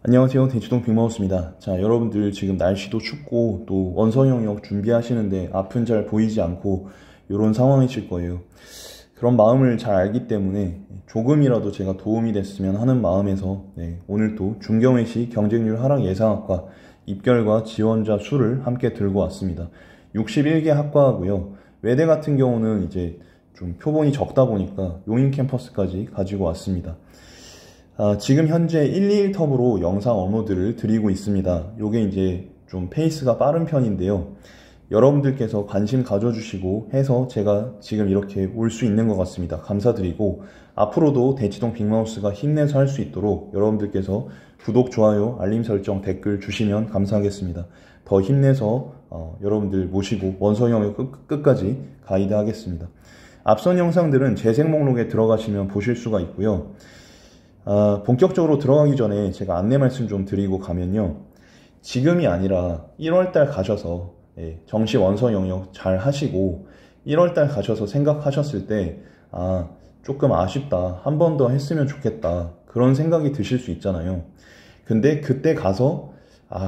안녕하세요. 대치동 빅마우스입니다. 자, 여러분들 지금 날씨도 춥고 또 원서 영역 준비하시는데 앞은 잘 보이지 않고 이런 상황이실 거예요. 그런 마음을 잘 알기 때문에 조금이라도 제가 도움이 됐으면 하는 마음에서 오늘 또 중경외시 경쟁률 하락 예상학과 입결과 지원자 수를 함께 들고 왔습니다. 61개 학과고요. 외대 같은 경우는 이제 좀 표본이 적다 보니까 용인 캠퍼스까지 가지고 왔습니다. 지금 현재 121텁으로 영상 업로드를 드리고 있습니다. 요게 이제 좀 페이스가 빠른 편인데요. 여러분들께서 관심 가져주시고 해서 제가 지금 이렇게 올 수 있는 것 같습니다. 감사드리고 앞으로도 대치동 빅마우스가 힘내서 할 수 있도록 여러분들께서 구독, 좋아요, 알림 설정, 댓글 주시면 감사하겠습니다. 더 힘내서 여러분들 모시고 원서 영역 끝까지 가이드 하겠습니다. 앞선 영상들은 재생 목록에 들어가시면 보실 수가 있고요. 본격적으로 들어가기 전에 제가 안내 말씀 좀 드리고 가면요. 지금이 아니라 1월달 가셔서 정시 원서 영역 잘 하시고 1월달 가셔서 생각하셨을 때 조금 아쉽다. 한 번 더 했으면 좋겠다. 그런 생각이 드실 수 있잖아요. 근데 그때 가서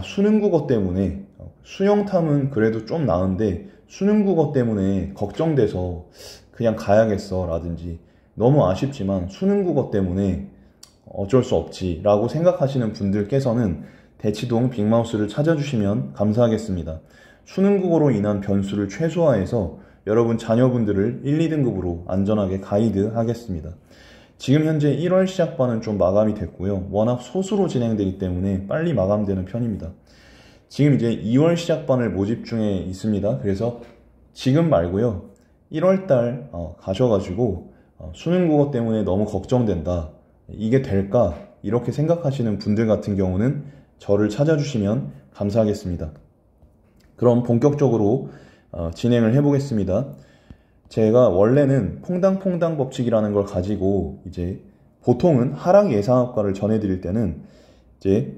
수능국어 때문에 수영탐은 그래도 좀 나은데 수능국어 때문에 걱정돼서 그냥 가야겠어 라든지 너무 아쉽지만 수능국어 때문에 어쩔 수 없지 라고 생각하시는 분들께서는 대치동 빅마우스를 찾아주시면 감사하겠습니다. 수능국어로 인한 변수를 최소화해서 여러분 자녀분들을 1, 2등급으로 안전하게 가이드 하겠습니다. 지금 현재 1월 시작반은 좀 마감이 됐고요. 워낙 소수로 진행되기 때문에 빨리 마감되는 편입니다. 지금 이제 2월 시작반을 모집 중에 있습니다. 그래서 지금 말고요. 1월달 가셔가지고 수능국어 때문에 너무 걱정된다. 이게 될까? 이렇게 생각하시는 분들 같은 경우는 저를 찾아주시면 감사하겠습니다. 그럼 본격적으로 진행을 해보겠습니다. 제가 원래는 퐁당퐁당 법칙이라는 걸 가지고 이제 보통은 하락 예상학과를 전해드릴 때는 이제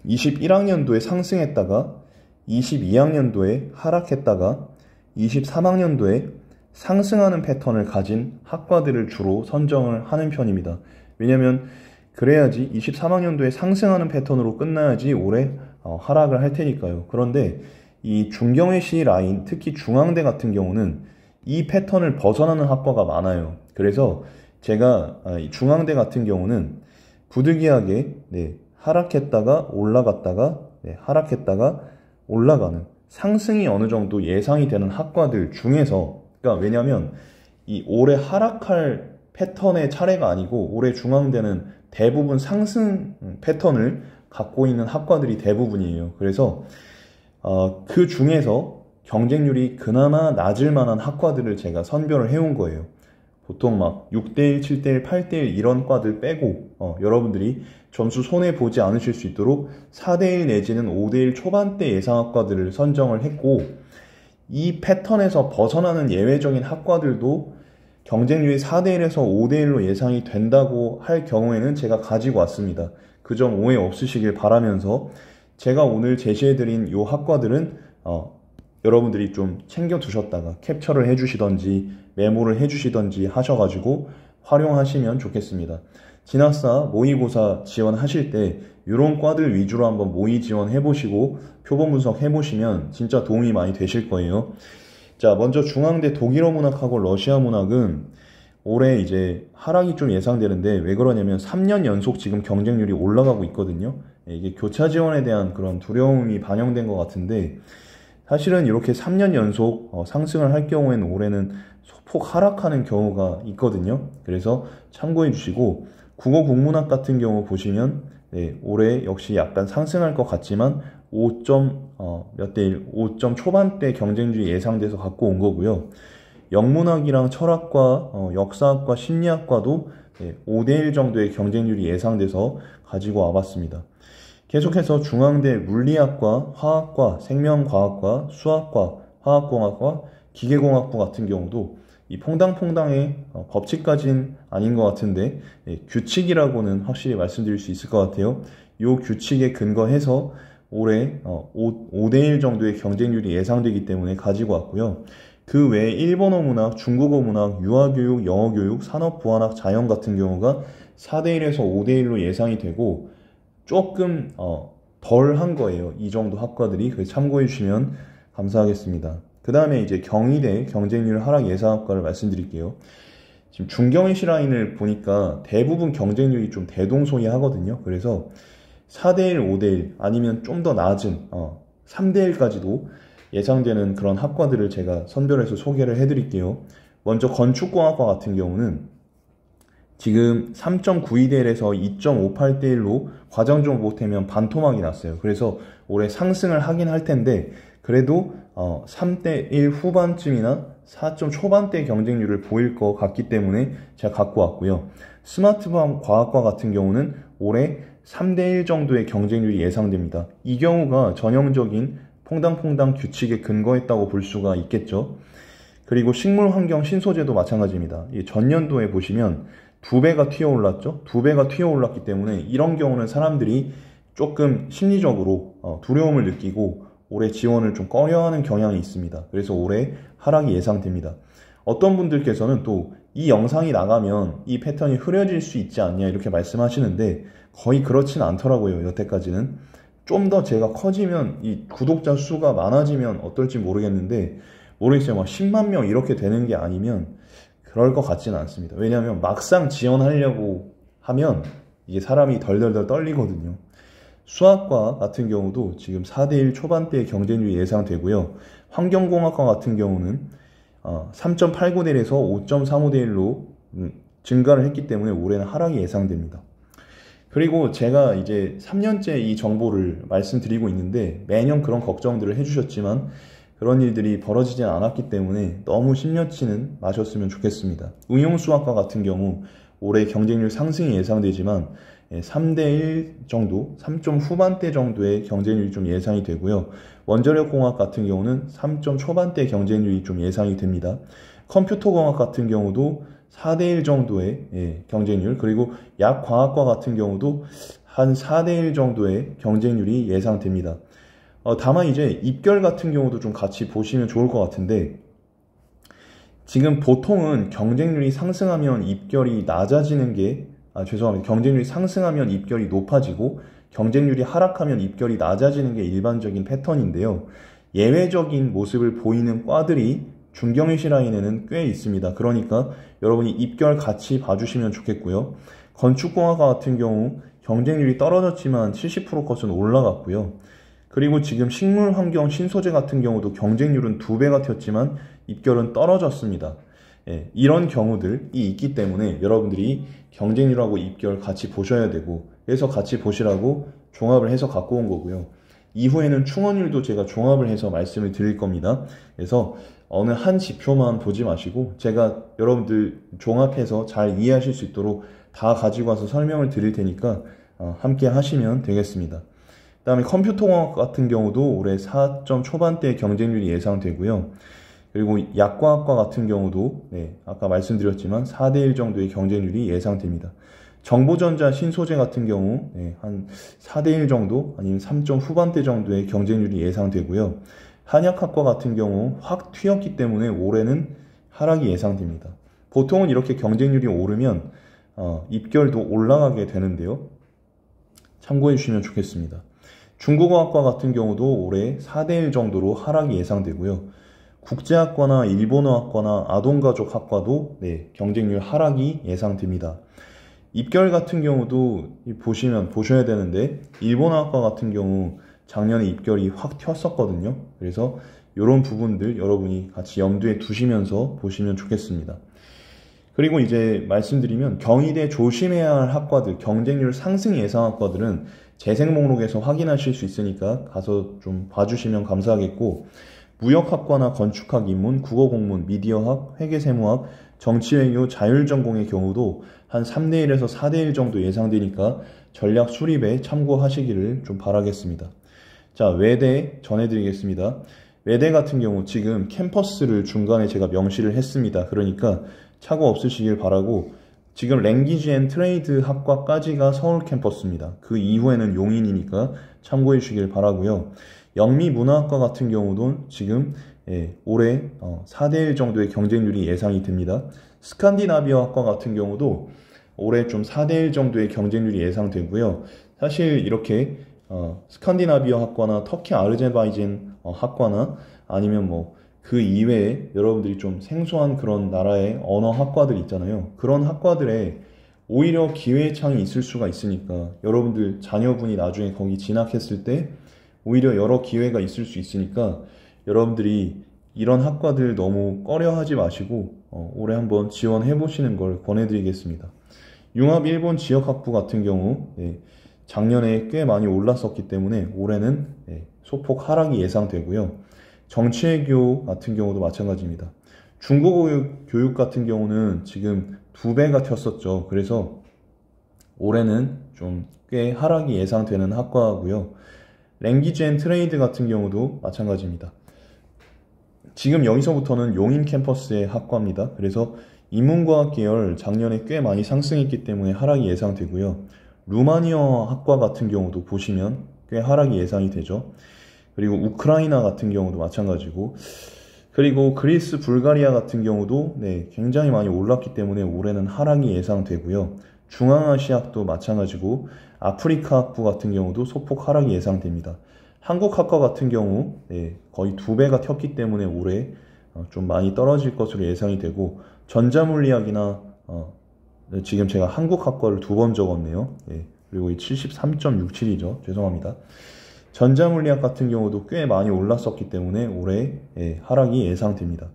21학년도에 상승했다가 22학년도에 하락했다가 23학년도에 상승하는 패턴을 가진 학과들을 주로 선정을 하는 편입니다. 왜냐면 그래야지 23학년도에 상승하는 패턴으로 끝나야지 올해 하락을 할 테니까요. 그런데 이 중경외시 라인, 특히 중앙대 같은 경우는 이 패턴을 벗어나는 학과가 많아요. 그래서 제가 중앙대 같은 경우는 부득이하게 하락했다가 올라갔다가 하락했다가 올라가는 상승이 어느 정도 예상이 되는 학과들 중에서, 그러니까 왜냐면 이 올해 하락할 패턴의 차례가 아니고 올해 중앙대는 대부분 상승 패턴을 갖고 있는 학과들이 대부분이에요. 그래서 그 중에서 경쟁률이 그나마 낮을 만한 학과들을 제가 선별을 해온 거예요. 보통 막 6대1, 7대1, 8대1 이런 과들 빼고 여러분들이 점수 손해보지 않으실 수 있도록 4대1 내지는 5대1 초반대 예상학과들을 선정을 했고, 이 패턴에서 벗어나는 예외적인 학과들도 경쟁률이 4대1에서 5대1로 예상이 된다고 할 경우에는 제가 가지고 왔습니다. 그 점 오해 없으시길 바라면서 제가 오늘 제시해드린 이 학과들은 여러분들이 좀 챙겨두셨다가 캡처를 해주시던지 메모를 해주시던지 하셔가지고 활용하시면 좋겠습니다. 진학사, 모의고사 지원하실 때 이런 과들 위주로 한번 모의 지원해보시고 표본 분석해보시면 진짜 도움이 많이 되실 거예요. 자, 먼저 중앙대 독일어 문학하고 러시아 문학은 올해 이제 하락이 좀 예상되는데 왜 그러냐면 3년 연속 지금 경쟁률이 올라가고 있거든요. 이게 교차 지원에 대한 그런 두려움이 반영된 것 같은데 사실은 이렇게 3년 연속 상승을 할 경우에는 올해는 소폭 하락하는 경우가 있거든요. 그래서 참고해 주시고 국어 국문학 같은 경우 보시면 올해 역시 약간 상승할 것 같지만 5점 몇 대 1, 5점 초반대 경쟁률이 예상돼서 갖고 온 거고요. 영문학이랑 철학과, 역사학과, 심리학과도 5대1 정도의 경쟁률이 예상돼서 가지고 와봤습니다. 계속해서 중앙대 물리학과, 화학과, 생명과학과, 수학과, 화학공학과, 기계공학부 같은 경우도 이 퐁당퐁당의 법칙까지는 아닌 것 같은데 규칙이라고는 확실히 말씀드릴 수 있을 것 같아요. 이 규칙에 근거해서 올해 5대1 정도의 경쟁률이 예상되기 때문에 가지고 왔고요. 그 외에 일본어 문학, 중국어 문학, 유아교육, 영어교육, 산업보안학, 자연 같은 경우가 4대1에서 5대1로 예상이 되고 조금 덜 한 거예요. 이 정도 학과들이. 그래서 참고해 주시면 감사하겠습니다. 그 다음에 이제 경희대 경쟁률 하락 예상학과를 말씀드릴게요. 지금 중경희시 라인을 보니까 대부분 경쟁률이 좀 대동소이하거든요. 그래서 4대1, 5대1 아니면 좀 더 낮은 3대1까지도 예상되는 그런 학과들을 제가 선별해서 소개를 해드릴게요. 먼저 건축공학과 같은 경우는 지금 3.92대1에서 2.58대1로 과정적으로 못하면 반토막이 났어요. 그래서 올해 상승을 하긴 할 텐데 그래도 3대1 후반쯤이나 4점 초반대 경쟁률을 보일 것 같기 때문에 제가 갖고 왔고요. 스마트팜 과학과 같은 경우는 올해 3대1 정도의 경쟁률이 예상됩니다. 이 경우가 전형적인 퐁당퐁당 규칙에 근거했다고 볼 수가 있겠죠. 그리고 식물환경 신소재도 마찬가지입니다. 전년도에 보시면 2배가 튀어올랐죠. 2배가 튀어올랐기 때문에 이런 경우는 사람들이 조금 심리적으로 두려움을 느끼고 올해 지원을 좀 꺼려하는 경향이 있습니다. 그래서 올해 하락이 예상됩니다. 어떤 분들께서는 또 이 영상이 나가면 이 패턴이 흐려질 수 있지 않냐 이렇게 말씀하시는데 거의 그렇진 않더라고요. 여태까지는. 좀 더 제가 커지면 이 구독자 수가 많아지면 어떨지 모르겠는데 모르겠어요. 막 10만 명 이렇게 되는 게 아니면 그럴 것 같지는 않습니다. 왜냐하면 막상 지원하려고 하면 이게 사람이 덜덜덜 떨리거든요. 수학과 같은 경우도 지금 4대1 초반대의 경쟁률이 예상되고요. 환경공학과 같은 경우는 3.89대1에서 5.35대1로 증가를 했기 때문에 올해는 하락이 예상됩니다. 그리고 제가 이제 3년째 이 정보를 말씀드리고 있는데 매년 그런 걱정들을 해주셨지만 그런 일들이 벌어지지 않았기 때문에 너무 심려치는 마셨으면 좋겠습니다. 응용수학과 같은 경우 올해 경쟁률 상승이 예상되지만 3대1 정도, 3점 후반대 정도의 경쟁률이 좀 예상이 되고요. 원자력공학 같은 경우는 3점 초반대 경쟁률이 좀 예상이 됩니다. 컴퓨터공학 같은 경우도 4대1 정도의 경쟁률, 그리고 약과학과 같은 경우도 한 4대1 정도의 경쟁률이 예상됩니다. 다만 이제 입결 같은 경우도 좀 같이 보시면 좋을 것 같은데 지금 보통은 경쟁률이 상승하면 입결이 낮아지는 게 죄송합니다. 경쟁률이 상승하면 입결이 높아지고 경쟁률이 하락하면 입결이 낮아지는 게 일반적인 패턴인데요. 예외적인 모습을 보이는 과들이 중경희시 라인에는 꽤 있습니다. 그러니까 여러분이 입결 같이 봐주시면 좋겠고요. 건축공학과 같은 경우 경쟁률이 떨어졌지만 70% 컷은 올라갔고요. 그리고 지금 식물환경 신소재 같은 경우도 경쟁률은 2배가 튀었지만 입결은 떨어졌습니다. 이런 경우들이 있기 때문에 여러분들이 경쟁률하고 입결 같이 보셔야 되고 그래서 같이 보시라고 종합을 해서 갖고 온 거고요. 이후에는 충원율도 제가 종합을 해서 말씀을 드릴 겁니다. 그래서 어느 한 지표만 보지 마시고 제가 여러분들 종합해서 잘 이해하실 수 있도록 다 가지고 와서 설명을 드릴 테니까 함께 하시면 되겠습니다. 그 다음에 컴퓨터공학 같은 경우도 올해 4점 초반대 경쟁률이 예상되고요. 그리고 약과학과 같은 경우도 아까 말씀드렸지만 4대1 정도의 경쟁률이 예상됩니다. 정보전자 신소재 같은 경우 한 4대1 정도 아니면 3점 후반대 정도의 경쟁률이 예상되고요. 한약학과 같은 경우 확 튀었기 때문에 올해는 하락이 예상됩니다. 보통은 이렇게 경쟁률이 오르면 입결도 올라가게 되는데요. 참고해 주시면 좋겠습니다. 중국어학과 같은 경우도 올해 4대1 정도로 하락이 예상되고요. 국제학과나 일본어학과나 아동가족학과도 경쟁률 하락이 예상됩니다. 입결 같은 경우도 보셔야 되는데 일본어학과 같은 경우 작년에 입결이 확 튀었었거든요. 그래서 이런 부분들 여러분이 같이 염두에 두시면서 보시면 좋겠습니다. 그리고 이제 말씀드리면 경희대 조심해야 할 학과들, 경쟁률 상승 예상 학과들은 재생 목록에서 확인하실 수 있으니까 가서 좀 봐주시면 감사하겠고 무역학과나 건축학 입문, 국어공문, 미디어학, 회계세무학, 정치외교, 자율전공의 경우도 한 3대1에서 4대1 정도 예상되니까 전략 수립에 참고하시기를 좀 바라겠습니다. 자, 외대 전해드리겠습니다. 외대 같은 경우 지금 캠퍼스를 중간에 제가 명시를 했습니다. 그러니까 착오 없으시길 바라고 지금 랭귀지 앤 트레이드 학과까지가 서울 캠퍼스입니다. 그 이후에는 용인이니까 참고해 주시길 바라고요. 영미문화학과 같은 경우도 지금 올해 4대1 정도의 경쟁률이 예상이 됩니다. 스칸디나비아 학과 같은 경우도 올해 좀 4대1 정도의 경쟁률이 예상되고요. 사실 이렇게 스칸디나비아 학과나 터키 아르제바이잔 학과나 아니면 뭐 그 이외에 여러분들이 좀 생소한 그런 나라의 언어 학과들 있잖아요. 그런 학과들에 오히려 기회의 창이 있을 수가 있으니까 여러분들 자녀분이 나중에 거기 진학했을 때 오히려 여러 기회가 있을 수 있으니까 여러분들이 이런 학과들 너무 꺼려하지 마시고 올해 한번 지원해 보시는 걸 권해드리겠습니다. 융합 일본 지역학부 같은 경우 작년에 꽤 많이 올랐었기 때문에 올해는 소폭 하락이 예상되고요. 정치외교 같은 경우도 마찬가지입니다. 중국어 교육 같은 경우는 지금 2배가 튀었었죠. 그래서 올해는 좀 꽤 하락이 예상되는 학과고요. 랭귀지 앤 트레이드 같은 경우도 마찬가지입니다. 지금 여기서부터는 용인 캠퍼스의 학과입니다. 그래서 인문과학 계열 작년에 꽤 많이 상승했기 때문에 하락이 예상되고요. 루마니아 학과 같은 경우도 보시면 꽤 하락이 예상이 되죠. 그리고 우크라이나 같은 경우도 마찬가지고, 그리고 그리스, 불가리아 같은 경우도 굉장히 많이 올랐기 때문에 올해는 하락이 예상되고요. 중앙아시아학도 마찬가지고 아프리카 학부 같은 경우도 소폭 하락이 예상됩니다. 한국학과 같은 경우 거의 2배가 튀었기 때문에 올해 좀 많이 떨어질 것으로 예상이 되고, 전자물리학이나 지금 제가 한국학과를 2번 적었네요. 그리고 이 73.67이죠. 죄송합니다. 전자물리학 같은 경우도 꽤 많이 올랐었기 때문에 올해 하락이 예상됩니다.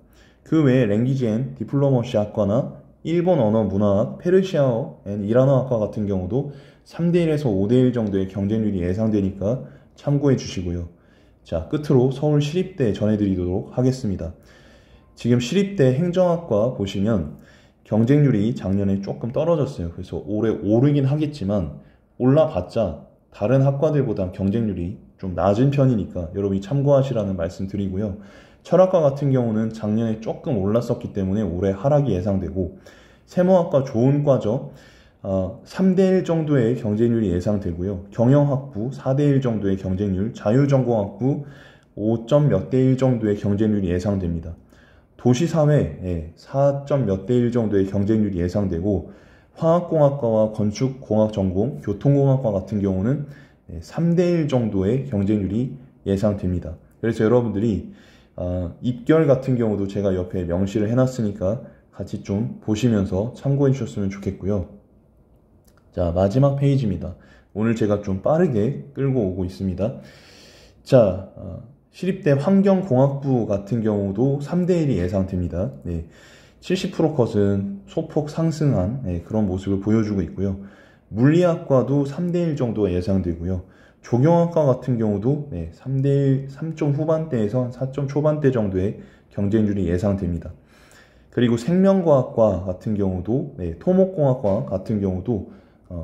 그 외에 랭귀지 앤 디플로머시 학과나 일본 언어 문화학, 페르시아어 앤 이란어 학과 같은 경우도 3대1에서 5대1 정도의 경쟁률이 예상되니까 참고해 주시고요. 자, 끝으로 서울 시립대 전해드리도록 하겠습니다. 지금 시립대 행정학과 보시면 경쟁률이 작년에 조금 떨어졌어요. 그래서 올해 오르긴 하겠지만 올라봤자 다른 학과들보다 경쟁률이 좀 낮은 편이니까 여러분이 참고하시라는 말씀 드리고요. 철학과 같은 경우는 작년에 조금 올랐었기 때문에 올해 하락이 예상되고, 세무학과 좋은 과죠. 3대1 정도의 경쟁률이 예상되고요. 경영학부 4대1 정도의 경쟁률, 자유전공학부 5점 몇 대 1 정도의 경쟁률이 예상됩니다. 도시사회 4점 몇 대 1 정도의 경쟁률이 예상되고, 화학공학과와 건축공학 전공, 교통공학과 같은 경우는 3대1 정도의 경쟁률이 예상됩니다. 그래서 여러분들이 입결 같은 경우도 제가 옆에 명시를 해놨으니까 같이 좀 보시면서 참고해 주셨으면 좋겠고요. 자, 마지막 페이지입니다. 오늘 제가 좀 빠르게 끌고 오고 있습니다. 자, 시립대 환경공학부 같은 경우도 3대1이 예상됩니다. 70% 컷은 소폭 상승한 그런 모습을 보여주고 있고요. 물리학과도 3대1 정도가 예상되고요. 조경학과 같은 경우도 3대1, 3점 후반대에서 4점 초반대 정도의 경쟁률이 예상됩니다. 그리고 생명과학과 같은 경우도, 토목공학과 같은 경우도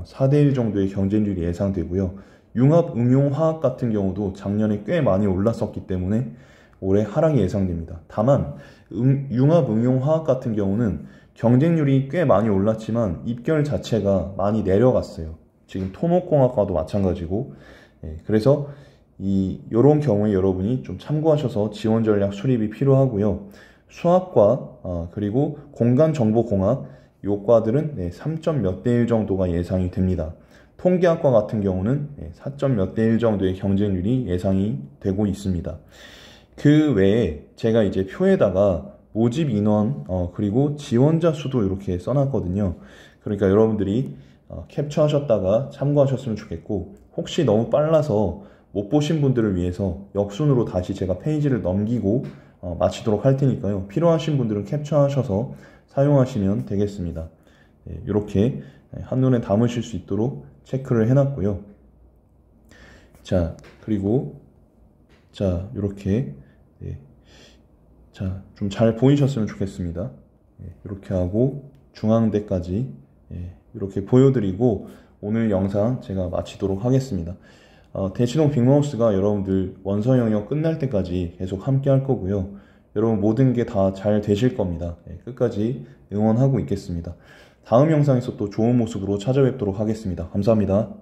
4대1 정도의 경쟁률이 예상되고요. 융합응용화학 같은 경우도 작년에 꽤 많이 올랐었기 때문에 올해 하락이 예상됩니다. 다만 융합응용화학 같은 경우는 경쟁률이 꽤 많이 올랐지만 입결 자체가 많이 내려갔어요. 지금 토목공학과도 마찬가지고, 그래서 이런 경우에 여러분이 좀 참고하셔서 지원 전략 수립이 필요하고요. 수학과 그리고 공간정보공학 요 과들은 3점 몇 대 1 정도가 예상이 됩니다. 통계학과 같은 경우는 4점 몇 대 1 정도의 경쟁률이 예상이 되고 있습니다. 그 외에 제가 이제 표에다가 모집 인원 그리고 지원자 수도 이렇게 써놨거든요. 그러니까 여러분들이 캡처하셨다가 참고하셨으면 좋겠고, 혹시 너무 빨라서 못 보신 분들을 위해서 역순으로 다시 제가 페이지를 넘기고 마치도록 할 테니까요. 필요하신 분들은 캡처하셔서 사용하시면 되겠습니다. 이렇게 한눈에 담으실 수 있도록 체크를 해놨고요. 자, 그리고 자, 이렇게 자, 좀 잘 보이셨으면 좋겠습니다. 이렇게 하고 중앙대까지 이렇게 보여드리고 오늘 영상 제가 마치도록 하겠습니다. 대치동 빅마우스가 여러분들 원서 영역 끝날 때까지 계속 함께 할 거고요. 여러분 모든 게 다 잘 되실 겁니다. 끝까지 응원하고 있겠습니다. 다음 영상에서 또 좋은 모습으로 찾아뵙도록 하겠습니다. 감사합니다.